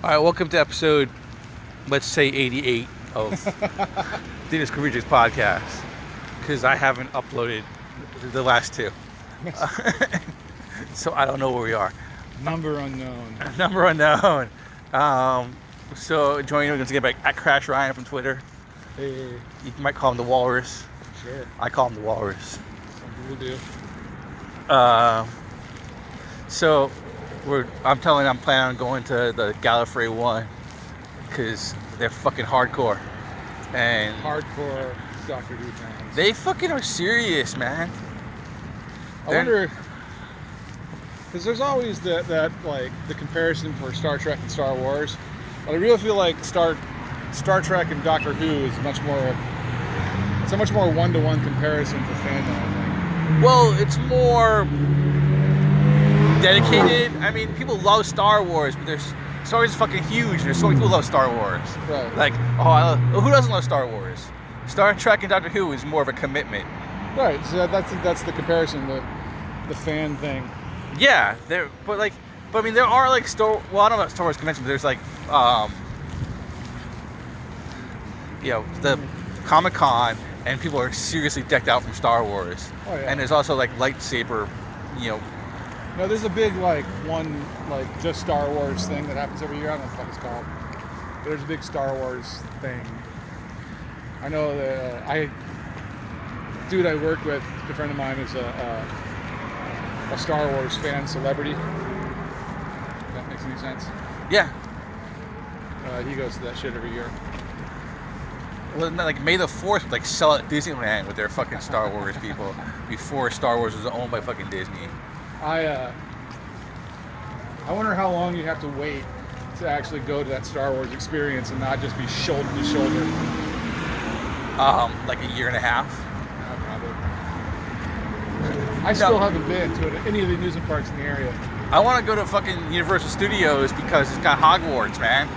All right, welcome to episode, let's say 88 of Dennis Kovacic podcast, because I haven't uploaded the last two. So I don't know where we are. Number unknown. Number unknown. So joining me, we're going to get back at Crash Ryan from Twitter. Hey, You might call him the Walrus. sure. I call him the Walrus. Some people do. So I'm planning on going to the Gallifrey one because they're fucking hardcore. And Hardcore Doctor Who fans. they fucking are serious, man. I wonder, because there's always that like the comparison for Star Trek and Star Wars, but I really feel like Star Trek and Doctor Who is it's a much more one-to-one comparison for fandom, I think. Well, it's more dedicated. I mean, people love Star Wars, but Star Wars is fucking huge. There's so many people who love Star Wars. Right. Like, who doesn't love Star Wars? Star Trek and Doctor Who is more of a commitment. Right. So that's the comparison, the fan thing. Yeah, but I mean, there are like I don't know about Star Wars conventions, but there's like, the Comic-Con, and people are seriously decked out from Star Wars. Oh, yeah. And there's also like lightsaber, No, there's a big just Star Wars thing that happens every year. I don't know what the fuck it's called. But there's a big Star Wars thing. I know that dude I work with, a friend of mine, is a Star Wars fan celebrity. If that makes any sense. yeah. He goes to that shit every year. Well, like May the 4th would like sell at Disneyland with their fucking Star Wars people before Star Wars was owned by fucking Disney. I wonder how long you have to wait to actually go to that Star Wars experience and not just be shoulder to shoulder. Like a year and a half. Probably. I still haven't been to any of the amusement parks in the area. I want to go to fucking Universal Studios because it's got Hogwarts, man.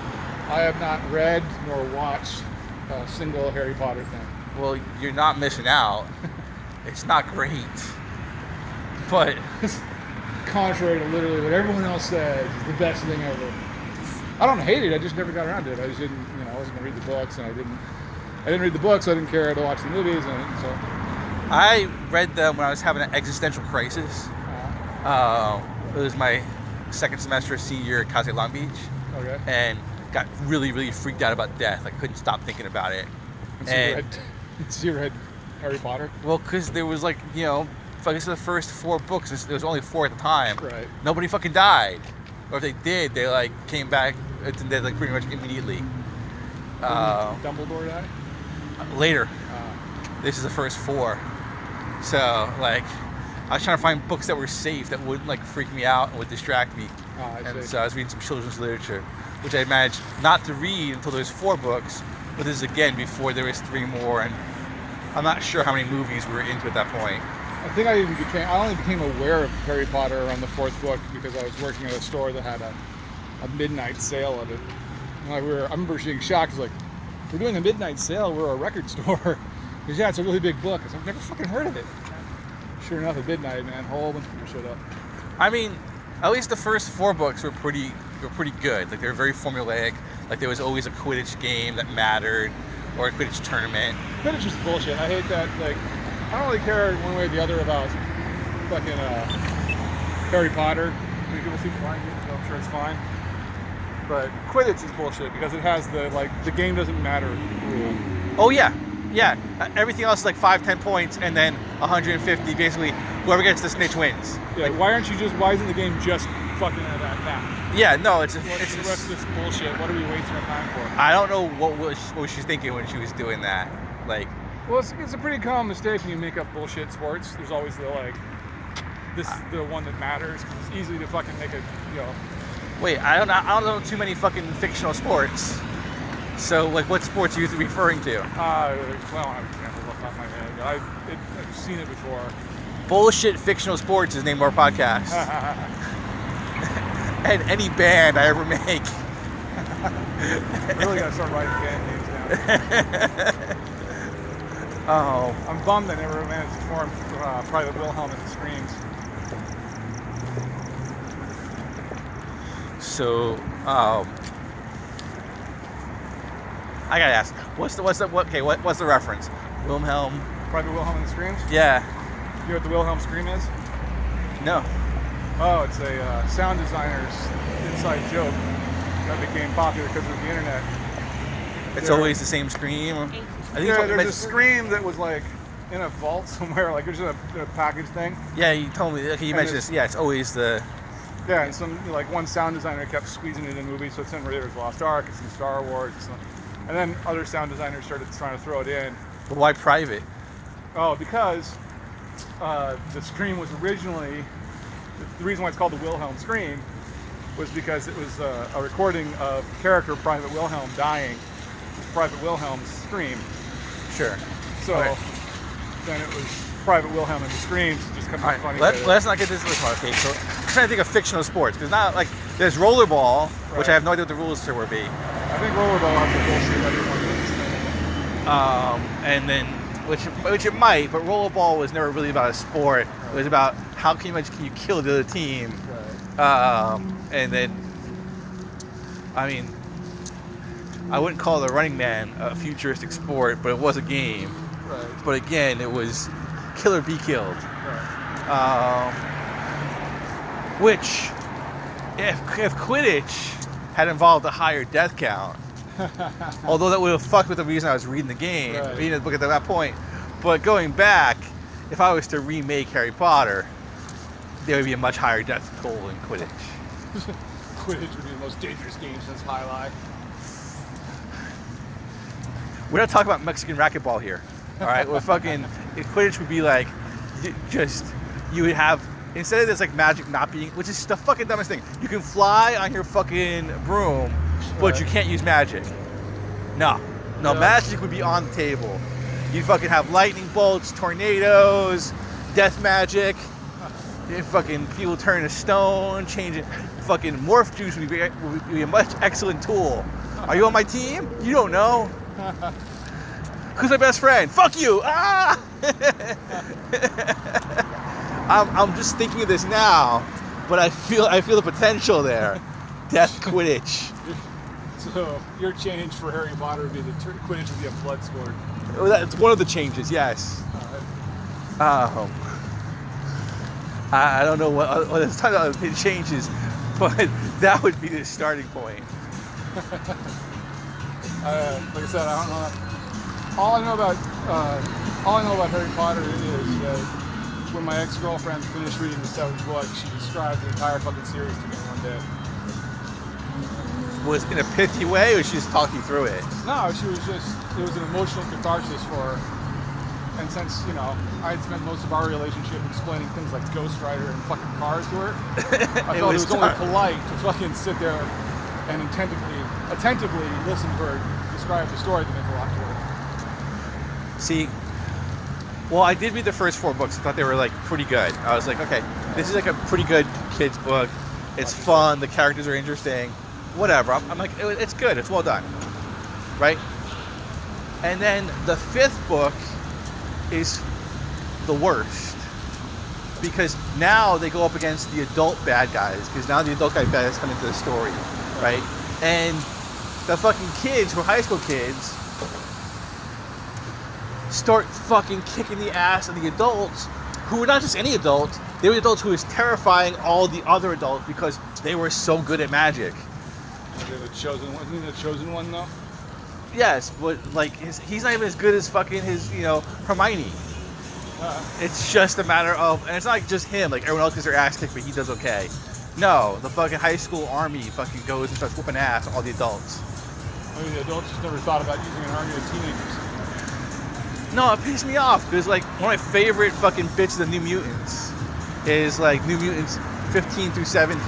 I have not read nor watched a single Harry Potter thing. Well, you're not missing out. It's not great, but Contrary to literally what everyone else says, it's the best thing ever. I don't hate it. I just never got around to it. I just didn't, I wasn't gonna read the books, and I didn't read the books. So I didn't care to watch the movies, and so. I read them when I was having an existential crisis. It was my second semester senior year at Casa Long Beach, Okay. and got really, really freaked out about death. I couldn't stop thinking about it. So you read Harry Potter? Well, because there was like, focus on the first 4 books. There was only 4 at the time. Right. Nobody fucking died, or if they did, they like came back. They like pretty much immediately. Dumbledore died? Later. This is the first 4. So like, I was trying to find books that were safe that wouldn't like freak me out and would distract me. And so I was reading some children's literature, which I managed not to read until there was 4 books. But this is again before there was 3 more, and I'm not sure how many movies we were into at that point. I think I only became aware of Harry Potter around the 4th book because I was working at a store that had a midnight sale of it. And I remember being shocked. I was like, we're doing a midnight sale. We're a record store. Because it's a really big book. I was like, I've never fucking heard of it. Sure enough, at midnight, man, a whole bunch of people showed up. I mean, at least the first 4 books were pretty good. Like they were very formulaic. Like there was always a Quidditch game that mattered, or a Quidditch tournament. Quidditch is bullshit. I hate that. Like, I don't really care one way or the other about fucking Harry Potter. People seem fine. I'm sure it's fine. But Quidditch is bullshit because it has the game doesn't matter rule. Oh yeah. Everything else is like 5-10 points, and then 150. Basically, whoever gets the snitch wins. Yeah. Like, why isn't the game just fucking at that? yeah. No, it's What's the rest of this bullshit? What are we wasting our time for? I don't know what she's thinking when she was doing that. Like, well, it's a pretty common mistake when you make up bullshit sports. There's always this is the one that matters because it's easy to fucking make wait, I don't know too many fucking fictional sports. So, like, what sports are you referring to? Well, I can't remember off the top of my head, but I've seen it before. Bullshit fictional sports is the name of our podcast. And any band I ever make. Really gotta start writing band names down. Oh. I'm bummed I never managed to form Private Wilhelm and the Screams. So, I gotta ask. What's the reference? Wilhelm. Private Wilhelm and the Screams? Yeah. You know what the Wilhelm Scream is? No. Oh, it's a sound designer's inside joke that became popular because of the internet. It's always the same scream. I think there's a scream that was like in a vault somewhere, like it was in a package thing. Yeah, you told me. Okay, you mentioned this. Yeah, it's always the. Yeah, and one sound designer kept squeezing it in movies, so it's in Raiders of the Lost Ark, it's in Star Wars, and then other sound designers started trying to throw it in. But why private? Oh, because the Scream was originally, the reason why it's called the Wilhelm Scream was because it was a recording of character Private Wilhelm dying. Private Wilhelm's Scream. Sure. So then it was Private Wilhelm and the Screams, just kind of funny. Let's not get this one. Okay, so I'm trying to think of fictional sports. There's not like there's rollerball, which I have no idea what the rules to would be. I think rollerball has the bullshit everyone thinks. And then which it might, but rollerball was never really about a sport. It was about how much can you kill the other team. Right. And then, I mean, I wouldn't call the Running Man a futuristic sport, but it was a game. Right. But again, it was kill or be killed. Right. Which, if Quidditch had involved a higher death count, although that would have fucked with the reason I was reading the game, reading the book at that point. But going back, if I was to remake Harry Potter, there would be a much higher death toll in Quidditch. Quidditch would be the most dangerous game since High Life. We're not talking about Mexican racquetball here, all right? We're fucking Quidditch would be like, you would have, instead of this like magic not being, which is the fucking dumbest thing. You can fly on your fucking broom, but you can't use magic. No, magic would be on the table. You'd fucking have lightning bolts, tornadoes, death magic. Fucking people turn to stone, change it. Fucking morph juice would be a much excellent tool. Are you on my team? You don't know. Who's my best friend? Fuck you! Ah! I'm just thinking of this now, but I feel the potential there. Death Quidditch. So your change for Harry Potter would be Quidditch would be a blood sport. Oh, that's one of the changes. Yes. I don't know what it's talking about the changes, but that would be the starting point. Like I said, I don't know. All I know about Harry Potter is that when my ex-girlfriend finished reading the seventh book, she described the entire fucking series to me one day. Was in a pithy way, or she just talked you through it? No, it was an emotional catharsis for her. And since, I had spent most of our relationship explaining things like Ghost Rider and fucking Cars to her, I felt it was only polite to fucking sit there and attentively listen to her describe the story that meant a lot to her. See, well, I did read the first 4 books. I thought they were like pretty good. I was like, okay, this is like a pretty good kids book. It's fun. The characters are interesting. Whatever. I'm like, it's good. It's well done. Right? And then the 5th book is the worst, because now they go up against the adult bad guys, because now the adult guy bad guys come into the story, right? And the fucking kids, who are high school kids, start fucking kicking the ass of the adults, who were not just any adults, they were adults who was terrifying all the other adults because they were so good at magic. Isn't he the chosen one though? Yes, but like he's not even as good as fucking his, Hermione. It's just a matter of, and it's not like just him. Like everyone else gets their ass kicked, but he does okay. No, the fucking high school army fucking goes and starts whooping ass on all the adults. I mean, the adults just never thought about using an army of teenagers. No, it pissed me off because like one of my favorite fucking bits of the New Mutants is like New Mutants 15 through 17,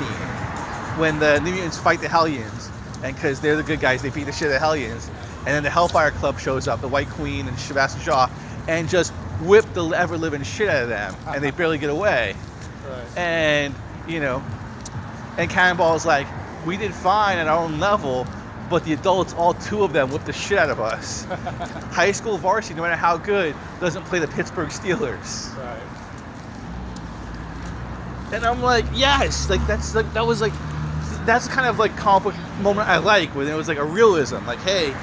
when the New Mutants fight the Hellions, and because they're the good guys, they beat the shit out of the Hellions. And then the Hellfire Club shows up, the White Queen and Sebastian Shaw, and just whip the ever-living shit out of them, and they barely get away. Right. And, and Cannonball's like, we did fine at our own level, but the adults, all 2 of them, whipped the shit out of us. High school varsity, no matter how good, doesn't play the Pittsburgh Steelers. Right. And I'm like, yes, like that's the kind of like comic book moment I like, when it was like a realism, like, hey,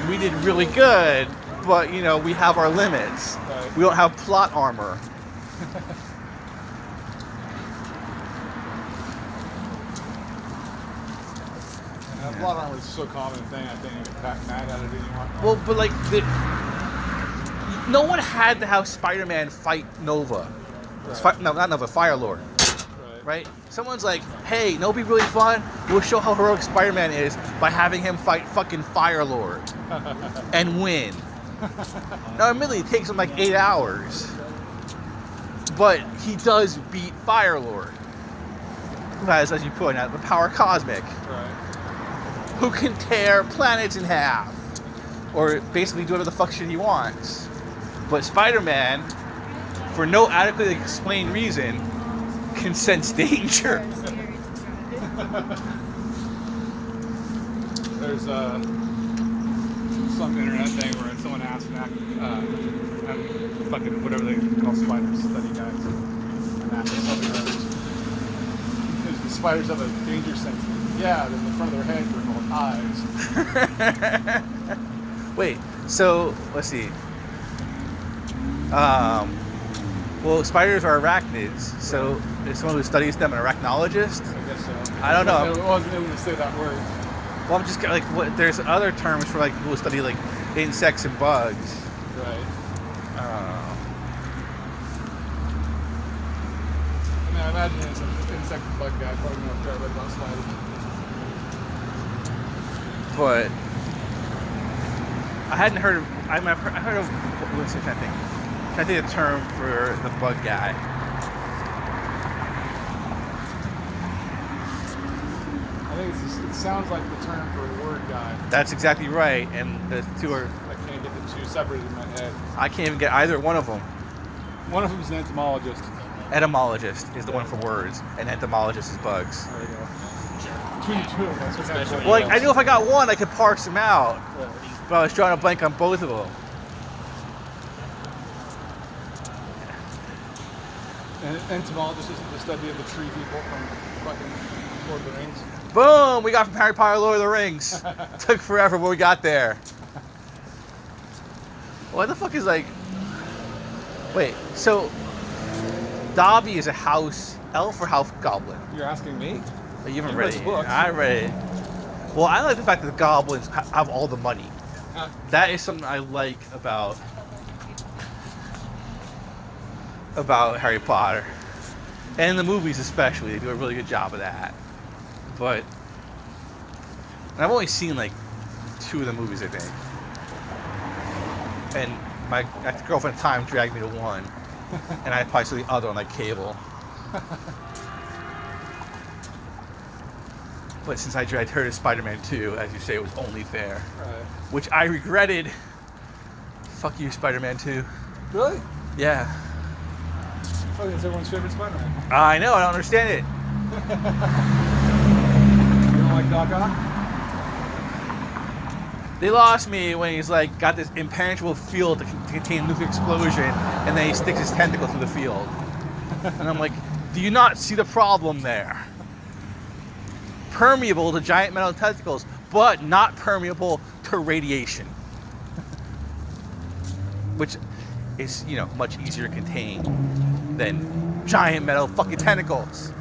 we did really good, but you know we have our limits. Right. We don't have plot armor. Plot armor is so common a thing. I can't even get mad at it anymore. Well, but like no one had to have Spider-Man fight Nova. Right. No, not Nova, Firelord. Right? Someone's like, hey, no, it'd be really fun. We'll show how heroic Spider-Man is by having him fight fucking Firelord and win. Now, admittedly, it takes him like 8 hours, but he does beat Firelord, who has, as you point out, the power cosmic, Right. who can tear planets in half, or basically do whatever the fuck shit he wants. But Spider-Man, for no adequately explained reason, can sense danger. There's some internet thing where someone asked fucking whatever they call spiders, study guys, and asked something or others. The spiders have a danger sense. Yeah, in the front of their head they're called eyes. Wait, so let's see. Well, spiders are arachnids, so is someone who studies them an arachnologist? I guess so. I don't know. I wasn't able to say that word. Well, I'm just like, what? There's other terms for like people who study like insects and bugs. Right. I don't know. I mean, I imagine it's an insect and bug guy probably know fair bit about spiders. But I hadn't heard of. I heard of. What's the thing? I think the term for the bug guy. I think it sounds like the term for a word guy. That's exactly right, and the two are. I can't get the two separated in my head. I can't even get either one of them. One of them is an entomologist. Etymologist is the one for words, and entomologist is bugs. There you go. Between the two of them, that's what's actually. Well, like, I knew if I got one, I could parse them out, Right. but I was drawing a blank on both of them. And entomologist is the study of the tree people from fucking Lord of the Rings. Boom! We got from Harry Potter, Lord of the Rings. Took forever, but we got there. What the fuck is like? Wait, so Dobby is a house elf or house goblin? You're asking me? Oh, you haven't You read read it. the books. I read it. Well, I like the fact that the goblins have all the money. That is something I like about Harry Potter. And in the movies especially, they do a really good job of that. But and I've only seen like 2 of the movies, I think. And my girlfriend at the time dragged me to one. And I probably saw the other on like cable. But since I dragged her to Spider-Man 2, as you say, it was only fair. Right. Which I regretted. Fuck you, Spider-Man 2. Really? Yeah. I think it's everyone's favorite Spider-Man. I know, I don't understand it. You don't like Doc Ock? They lost me when he's like got this impenetrable field to contain a nuclear explosion, and then he sticks his tentacle through the field. And I'm like, do you not see the problem there? Permeable to giant metal tentacles, but not permeable to radiation. Which is, you know, much easier to contain than giant metal fucking tentacles.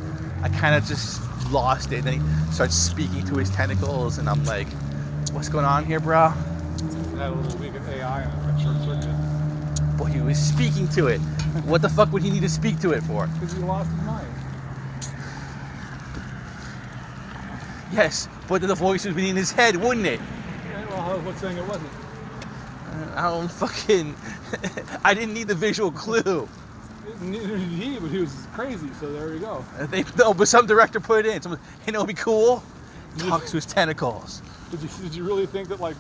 I kind of just lost it. Then he starts speaking to his tentacles, and I'm like, what's going on here, bro? It had a little weak of AI in it, short circuit. Boy, he was speaking to it. What the fuck would he need to speak to it for? Because he lost his mind. Yes, but the voice would be in his head, wouldn't it? Yeah, well, what's saying it wasn't? I don't fucking... I didn't need the visual clue. Neither did he, but he was crazy, so there you go. No, but some director put it in. Someone, hey, know, it'd be cool. Talks to his tentacles. Did you really think that, like,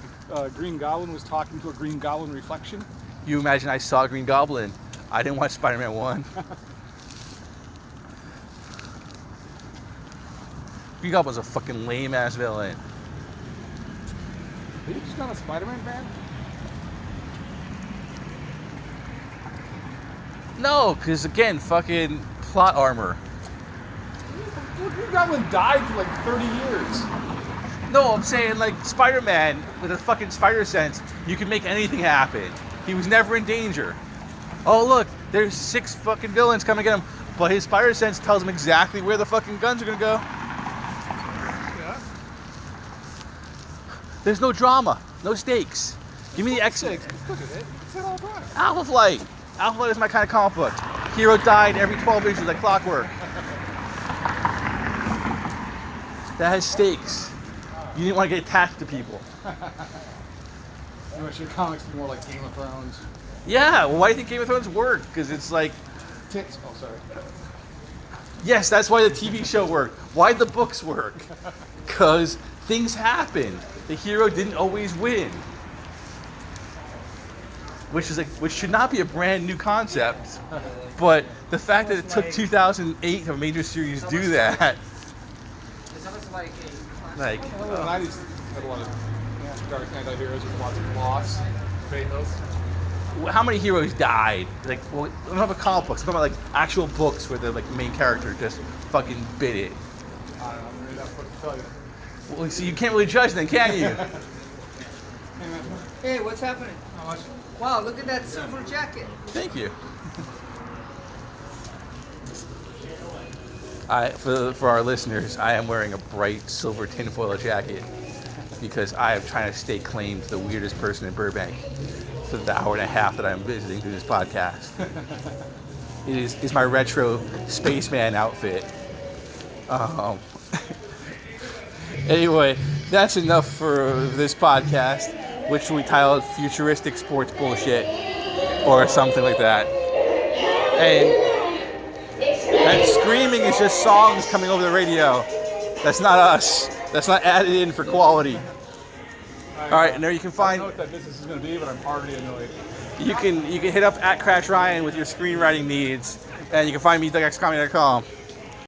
Green Goblin was talking to a Green Goblin reflection? You imagine I saw Green Goblin. I didn't watch Spider-Man 1. Green Goblin's a fucking lame-ass villain. Are you just not a Spider-Man fan? No, because, again, fucking plot armor. Well, Green Goblin died for, like, 30 years. No, I'm saying like Spider-Man with a fucking spider sense, you can make anything happen. He was never in danger. Oh look, there's 6 fucking villains coming to get him, but his spider sense tells him exactly where the fucking guns are gonna go. Yeah. There's no drama, no stakes. Give me the X-Men. Look at it. It's all the time. Alpha Flight. Alpha Flight is my kind of comic book. Hero died every 12 issues like clockwork. That has stakes. You didn't want to get attached to people. You wish your comics be more like Game of Thrones. Yeah, well, why do you think Game of Thrones worked? Because it's like, Tits. Oh, sorry. yes, that's why the TV show worked. Why'd the books work? Because things happened. The hero didn't always win. Which should not be a brand new concept. But the fact that it took 2008 to a major series do that, like, When I used to have a lot of dark anti-heroes with lots of loss, pathos. how many heroes died? Like, well, I'm not about comic books. I'm talking about like actual books where the like main character just fucking bit it. I don't know, maybe that's what to tell you. Well, see, you can't really judge then, can you? Hey, what's happening? How much? Wow, look at that silver jacket. Thank you. For our listeners, I am wearing a bright silver tinfoil jacket because I am trying to stay claimed the weirdest person in Burbank for the hour and a half that I'm visiting through this podcast. It is my retro spaceman outfit. Anyway, that's enough for this podcast, which we titled Futuristic Sports Bullshit or something like that. And screaming is just songs coming over the radio. That's not us. That's not added in for quality. All right, and there you can I find. don't know what that business is going to be, but I'm already annoyed. You can hit up @Crash Ryan with your screenwriting needs, and you can find me at DougXComedy.com.